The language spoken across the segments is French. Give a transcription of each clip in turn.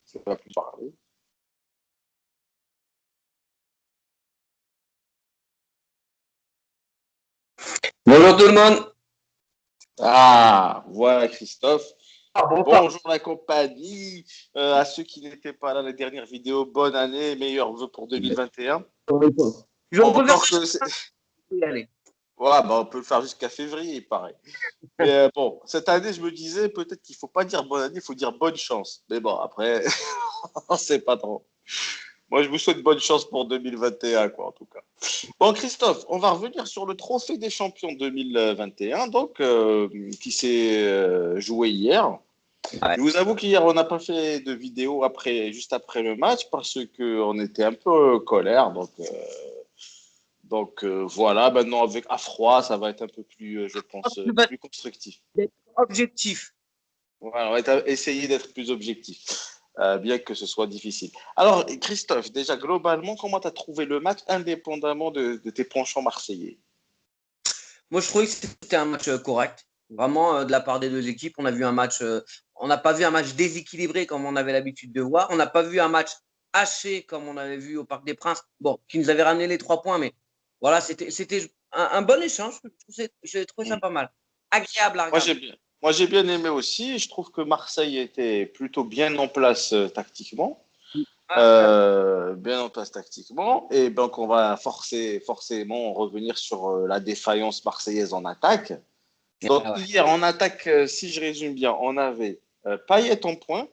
Ça va plus parler. Bonjour tout le monde. Ah, voilà Christophe. Bonsoir. Bonjour la compagnie. À ceux qui n'étaient pas là, les dernières vidéos, bonne année, meilleurs vœux pour 2021. On peut Encore que c'est... y aller. Ouais, bah, on peut le faire jusqu'à février, pareil. Mais bon, cette année, je me disais peut-être qu'il ne faut pas dire bonne année, il faut dire bonne chance. Mais bon, après, on ne sait pas trop. Moi, je vous souhaite bonne chance pour 2021, quoi, en tout cas. Bon, Christophe, on va revenir sur le Trophée des Champions 2021, donc, qui s'est joué hier. Ouais. Je vous avoue qu'hier, on n'a pas fait de vidéo juste après le match parce qu'on était un peu colère. Donc voilà, maintenant, à froid, ça va être un peu plus, je pense, plus constructif. Objectif. Voilà, on va essayer d'être plus objectif, bien que ce soit difficile. Alors, Christophe, déjà, globalement, comment tu as trouvé le match indépendamment de tes penchants marseillais? Moi, je trouvais que c'était un match correct. Vraiment, de la part des deux équipes, on a vu un match. On n'a pas vu un match déséquilibré comme on avait l'habitude de voir. On n'a pas vu un match haché comme on avait vu au Parc des Princes. Bon, qui nous avait ramené les 3 points, mais voilà, c'était un bon échange. J'ai trouvé ça pas mal. Agréable à Moi, regarder. j'ai bien aimé aussi. Je trouve que Marseille était plutôt bien en place tactiquement. Bien en place tactiquement. Et donc, on va forcément revenir sur la défaillance marseillaise en attaque. Donc, Ouais. hier, en attaque, si je résume bien, on avait Payet en pointe.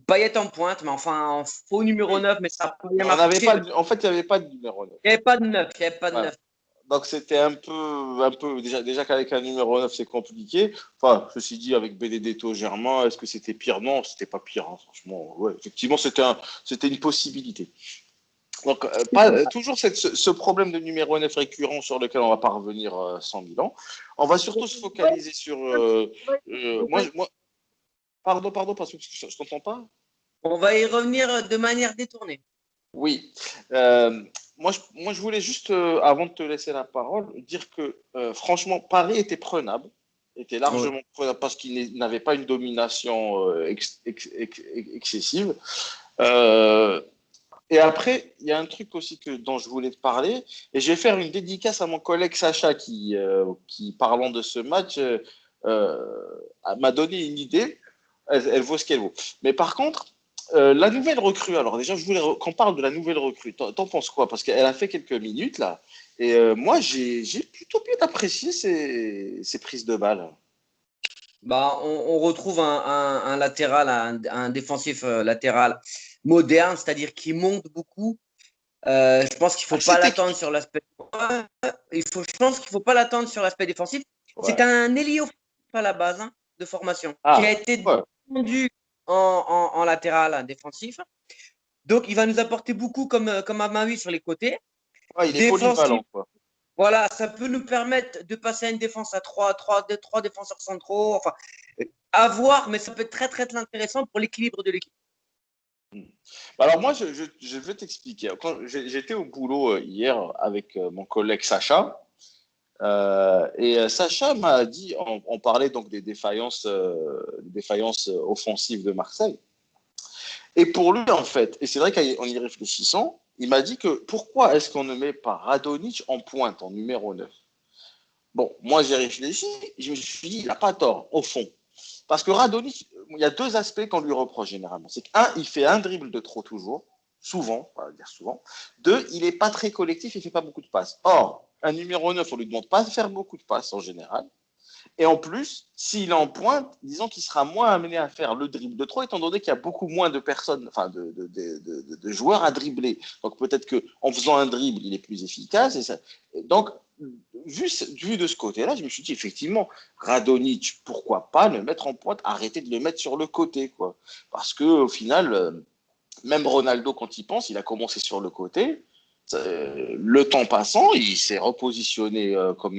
Payet en pointe, mais enfin, en faux numéro Oui. 9, mais ça n'a pas bien On n'avait marché. pas, en fait, il n'y avait pas de numéro 9. Il n'y avait pas de neuf. Il n'y avait pas de Voilà. neuf. Donc, c'était un peu déjà qu'avec un numéro 9, c'est compliqué. Enfin, ceci dit, avec Benedetto Germain, est-ce que c'était pire? Non, c'était pas pire, hein, franchement. Ouais, effectivement, c'était une possibilité. Donc, toujours ce problème de numéro 9 récurrent sur lequel on va pas revenir sans bilan. On va surtout se focaliser sur. Pardon, parce que je ne t'entends pas. On va y revenir de manière détournée. Oui. Moi, je voulais juste, avant de te laisser la parole, dire que franchement, Paris était Ouais. largement prenable parce qu'il n'avait pas une domination excessive. Euh, et après, il y a un truc aussi dont je voulais te parler, et je vais faire une dédicace à mon collègue Sacha qui parlant de ce match, m'a donné une idée. Elle vaut ce qu'elle vaut. Mais par contre, la nouvelle recrue, alors déjà, je voulais qu'on parle de la nouvelle recrue. T'en penses quoi? Parce qu'elle a fait quelques minutes là, et moi, j'ai plutôt bien apprécié ses prises de balles. Bah, on retrouve un latéral, un défensif latéral moderne, c'est-à-dire qui monte beaucoup. Je pense qu'il ne faut pas Assez l'attendre technique. sur l'aspect. Je pense qu'il faut pas l'attendre sur l'aspect défensif. C'est Ouais. un ailier à la base de formation qui a Ah, été ouais. descendu en latéral défensif. Donc, il va nous apporter beaucoup comme à main vue sur les côtés. Ouais, il est Défensif, polyvalent, quoi. voilà, ça peut nous permettre de passer à une défense à trois défenseurs centraux. Enfin, à voir, mais ça peut être très, très intéressant pour l'équilibre de l'équipe. Alors moi, je vais t'expliquer. Quand j'étais au boulot hier avec mon collègue Sacha, Sacha m'a dit, on parlait donc des défaillances offensives de Marseille. Et pour lui, en fait, et c'est vrai qu'en y réfléchissant, il m'a dit que pourquoi est-ce qu'on ne met pas Radonjic en pointe, en numéro 9? Bon, moi j'ai réfléchi, je me suis dit, il n'a pas tort, au fond. Parce que Radonjic, il y a deux aspects qu'on lui reproche généralement. C'est qu'un, il fait un dribble de trop toujours, souvent, on va dire souvent. Deux, il n'est pas très collectif, il ne fait pas beaucoup de passes. Or, un numéro 9, on ne lui demande pas de faire beaucoup de passes en général. Et en plus, s'il est en pointe, disons qu'il sera moins amené à faire le dribble de trop, étant donné qu'il y a beaucoup moins de personnes, enfin de joueurs à dribbler. Donc peut-être qu'en faisant un dribble, il est plus efficace. Donc, vu de ce côté-là, je me suis dit effectivement, Radonjic, pourquoi pas le mettre en pointe, arrêter de le mettre sur le côté, quoi. Parce qu'au final, même Ronaldo, quand il pense, il a commencé sur le côté. Le temps passant, il s'est repositionné comme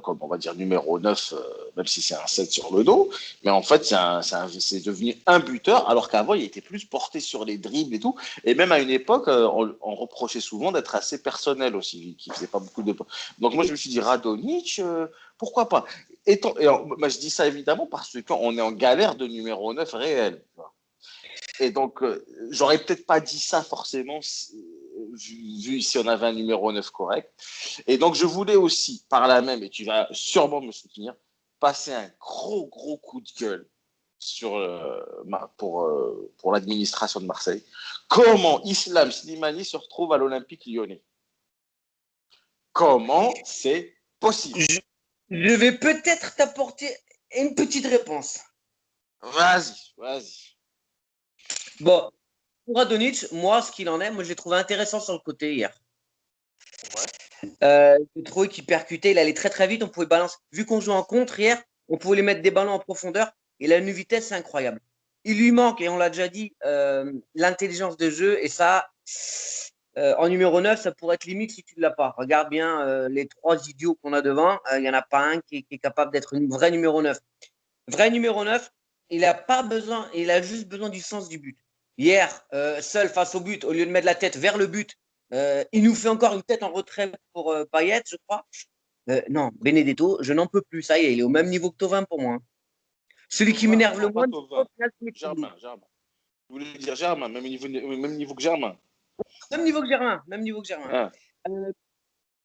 comme on va dire numéro 9, même si c'est un 7 sur le dos. Mais en fait, c'est devenu un buteur, alors qu'avant, il était plus porté sur les dribbles et tout. Et même à une époque, on reprochait souvent d'être assez personnel aussi, qui faisait pas beaucoup de. Donc moi, je me suis dit, Radonjic, pourquoi pas? Moi, je dis ça évidemment parce qu'on est en galère de numéro 9 réel. Et donc, j'aurais peut-être pas dit ça forcément vu si on avait un numéro 9 correct. Et donc, je voulais aussi, par là même, et tu vas sûrement me soutenir, passer un gros, gros coup de gueule pour l'administration de Marseille. Comment Islam Slimani se retrouve à l'Olympique lyonnais? Comment c'est possible? Je vais peut-être t'apporter une petite réponse. Vas-y. Bon, pour Radonjic, moi, ce qu'il en est, moi, je l'ai trouvé intéressant sur le côté hier. J'ai trouvé qu'il percutait, il allait très très vite, on pouvait balancer. Vu qu'on joue en contre hier, on pouvait lui mettre des ballons en profondeur, il a une vitesse incroyable. Il lui manque, et on l'a déjà dit, l'intelligence de jeu, et ça, en numéro 9, ça pourrait être limite si tu ne l'as pas. Regarde bien les 3 idiots qu'on a devant, il n'y en a pas un qui est capable d'être une vraie numéro 9. Vrai numéro 9, il n'a pas besoin, il a juste besoin du sens du but. Hier, seul face au but, au lieu de mettre la tête vers le but, il nous fait encore une tête en retrait pour Payet, je crois. Non, Benedetto, je n'en peux plus. Ça y est, il est au même niveau que Thauvin pour moi. Celui qui m'énerve le moins, c'est Germain. Je voulais dire Germain, même niveau que Germain. Même niveau que Germain. Ah.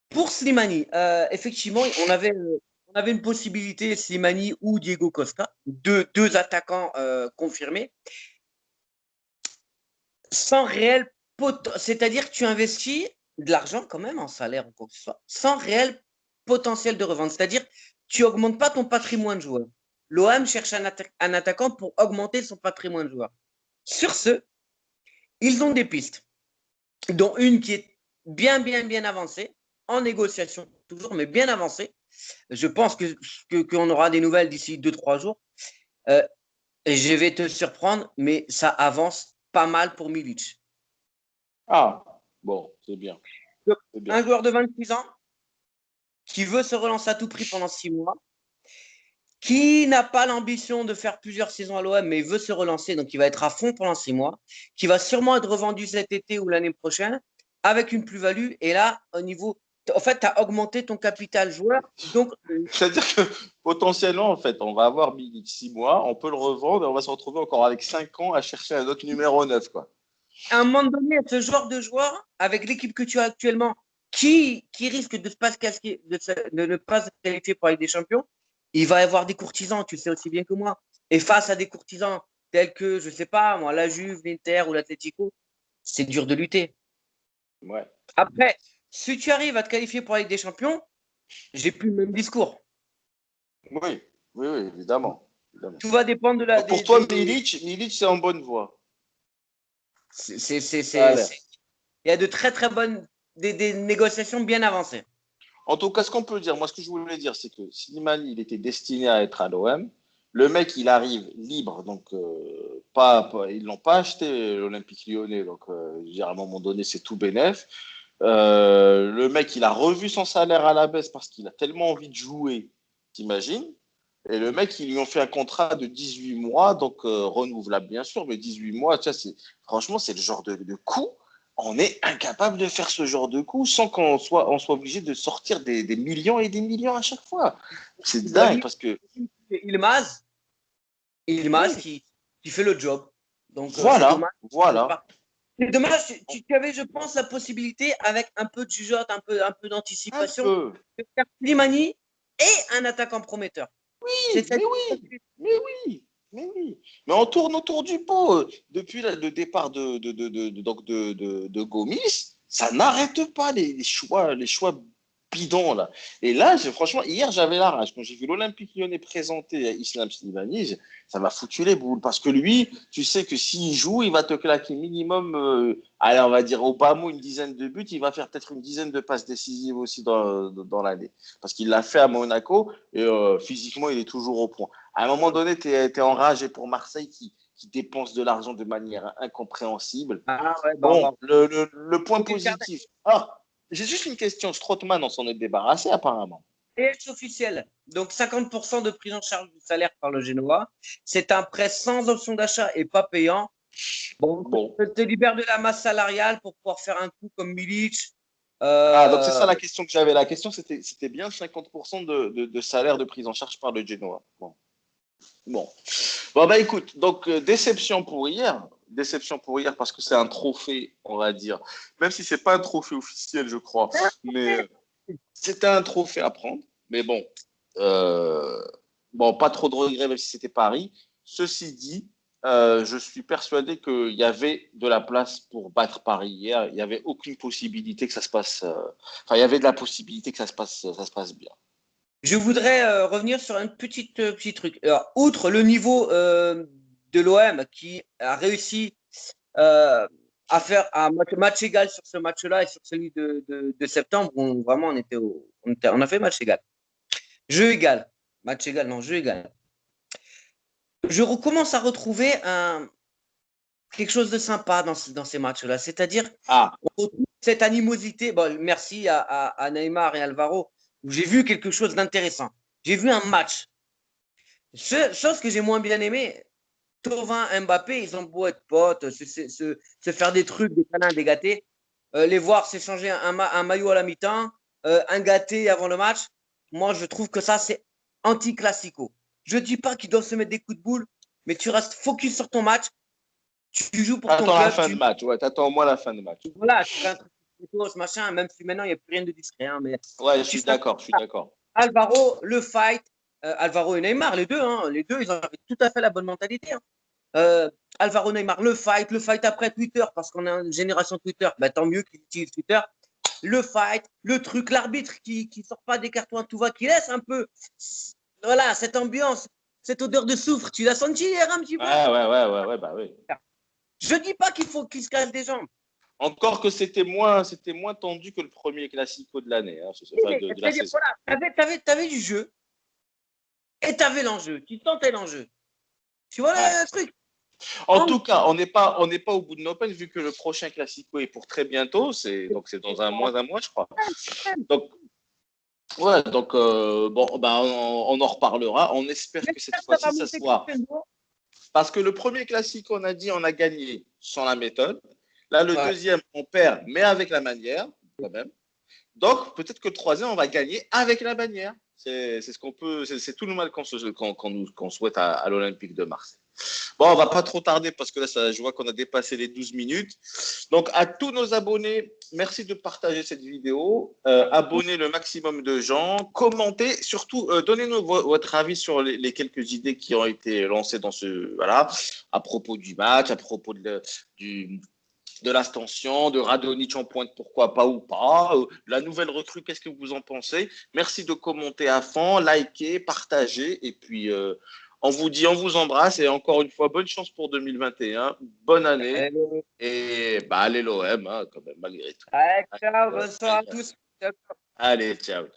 Pour Slimani, effectivement, on avait une possibilité, Slimani ou Diego Costa, deux attaquants confirmés, sans réel c'est-à-dire que tu investis de l'argent quand même en salaire ou quoi que ce soit, sans réel potentiel de revente. C'est-à-dire tu n'augmentes pas ton patrimoine de joueur. L'OM cherche un attaquant pour augmenter son patrimoine de joueur. Sur ce, ils ont des pistes, dont une qui est bien avancée, en négociation toujours, mais bien avancée. Je pense qu'on aura des nouvelles d'ici 2-3 jours. Et je vais te surprendre, mais ça avance pas mal pour Milic. Ah, bon, c'est bien. Un joueur de 26 ans qui veut se relancer à tout prix pendant 6 mois, qui n'a pas l'ambition de faire plusieurs saisons à l'OM, mais veut se relancer, donc il va être à fond pendant 6 mois, qui va sûrement être revendu cet été ou l'année prochaine, avec une plus-value. Et là, au niveau, en fait, tu as augmenté ton capital joueur. Donc, c'est-à-dire que potentiellement, en fait, on va avoir Milic 6 mois, on peut le revendre et on va se retrouver encore avec 5 ans à chercher un autre numéro 9, quoi. À un moment donné, ce genre de joueur, avec l'équipe que tu as actuellement, qui risque de ne pas se qualifier pour la Ligue des Champions, il va y avoir des courtisans, tu le sais aussi bien que moi. Et face à des courtisans tels que, je ne sais pas, moi, la Juve, l'Inter ou l'Atlético, c'est dur de lutter. Ouais. Après, si tu arrives à te qualifier pour la Ligue des Champions, j'ai plus le même discours. Oui, évidemment. Tout va dépendre de la. Pour toi, Milic, c'est en bonne voie. Il y a de très très bonnes des négociations bien avancées. En tout cas, ce qu'on peut dire, moi, ce que je voulais dire, c'est que Slimani, il était destiné à être à l'OM. Le mec, il arrive libre, donc ils l'ont pas acheté l'Olympique Lyonnais, donc je veux dire, à un moment donné, c'est tout bénef. Le mec, il a revu son salaire à la baisse parce qu'il a tellement envie de jouer, t'imagines? Et le mec, ils lui ont fait un contrat de 18 mois, donc renouvelable bien sûr, mais 18 mois, tu vois, franchement, c'est le genre de coup. On est incapable de faire ce genre de coup sans qu'on soit obligé de sortir des millions et des millions à chaque fois. C'est dingue parce que. Ilmaz qui fait le job. Donc, voilà. C'est dommage, tu avais, je pense, la possibilité, avec un peu de jugeote, un peu d'anticipation, de faire Slimani et un attaquant prometteur. Oui, mais oui. Mais on tourne autour du pot. Depuis le départ de Gomis, ça n'arrête pas les choix bidons là. Et là, franchement, hier j'avais la rage quand j'ai vu l'Olympique Lyonnais présenter à Islam Slimani, ça m'a foutu les boules parce que lui, tu sais que s'il joue, il va te claquer minimum, allez, on va dire au bas mot une dizaine de buts, il va faire peut-être une dizaine de passes décisives aussi dans l'année parce qu'il l'a fait à Monaco et physiquement il est toujours au point. À un moment donné, tu es enragé pour Marseille qui dépense de l'argent de manière incompréhensible. Ah ouais, bon, le point positif. Ah, j'ai juste une question. Strootman, on s'en est débarrassé apparemment. C'est officiel. Donc 50% de prise en charge du salaire par le Génois. C'est un prêt sans option d'achat et pas payant. Bon. Ça te libère de la masse salariale pour pouvoir faire un coup comme Milic. Donc c'est ça la question que j'avais. La question, c'était bien 50% de salaire de prise en charge par le Genoa. Bon, bah écoute, donc déception pour hier. déception pour hier parce que c'est un trophée, on va dire. Même si c'est pas un trophée officiel, je crois. Mais c'était un trophée à prendre. Mais bon, bon, pas trop de regrets, même si c'était Paris. Ceci dit, je suis persuadé qu'il y avait de la place pour battre Paris hier. Il n'y avait aucune possibilité que ça se passe. Enfin, il y avait de la possibilité que ça se passe bien. Je voudrais revenir sur un petit truc. Alors, outre le niveau de l'OM qui a réussi à faire un match égal sur ce match-là et sur celui de septembre, où vraiment on a fait match égal. Jeu égal. Match égal, non, jeu égal. Je recommence à retrouver quelque chose de sympa dans ces matchs-là. C'est-à-dire, on retrouve cette animosité. Bon, merci à Neymar et Alvaro, où j'ai vu quelque chose d'intéressant. J'ai vu un match. Chose que j'ai moins bien aimé, Thauvin, Mbappé, ils ont beau être potes, se faire des trucs, des câlins, des gâtés, les voir s'échanger un maillot à la mi-temps, un gâté avant le match. Moi, je trouve que ça, c'est anti-classico. Je ne dis pas qu'ils doivent se mettre des coups de boule, mais tu restes focus sur ton match. Tu joues pour ton T'attends club. la fin de match, ouais, t'attends au moins la fin de match. Voilà, tu fais un truc ce machin, même si maintenant il n'y a plus rien de discret. Hein, mais ouais, je suis d'accord. Alvaro, le fight, Alvaro et Neymar, les deux, ils ont tout à fait la bonne mentalité. Hein. Alvaro, Neymar, le fight après Twitter, parce qu'on a une génération Twitter, bah, tant mieux qu'ils utilisent Twitter. Le fight, le truc, l'arbitre qui sort pas des cartons à tout va, qui laisse un peu, voilà, cette ambiance, cette odeur de soufre. Tu l'as senti hier un petit peu? Ouais, bah oui. Je dis pas qu'il faut qu'ils se cassent des jambes. Encore que c'était moins tendu que le premier classico de l'année. Hein, de la saison. Voilà, t'avais du jeu et t'avais l'enjeu. Tu sentais l'enjeu. Tu vois le truc. En tout cas, on n'est pas au bout de nos peines vu que le prochain classico est pour très bientôt. C'est dans un mois, je crois. Donc, bon, on en reparlera. On espère que cette fois-ci, ça soit. Parce que le premier classico, on a dit, on a gagné sans la méthode. Là, le deuxième, on perd, mais avec la manière, quand même. Donc, peut-être que le troisième, on va gagner avec la manière. C'est ce qu'on peut, c'est tout le mal qu'on souhaite à l'Olympique de Marseille. Bon, on va pas trop tarder parce que là, je vois qu'on a dépassé les 12 minutes. Donc, à tous nos abonnés, merci de partager cette vidéo. Abonnez le maximum de gens. Commentez. Surtout, donnez-nous votre avis sur les quelques idées qui ont été lancées dans à propos du match, à propos de l'Ascension, de Radonjic en pointe, pourquoi pas ou pas. La nouvelle recrue, qu'est-ce que vous en pensez? Merci de commenter à fond, liker, partager. Et puis, on vous embrasse. Et encore une fois, bonne chance pour 2021. Bonne année. Et allez l'OM, hein, quand même, malgré tout. Ciao, bonsoir à tous. Allez, ciao.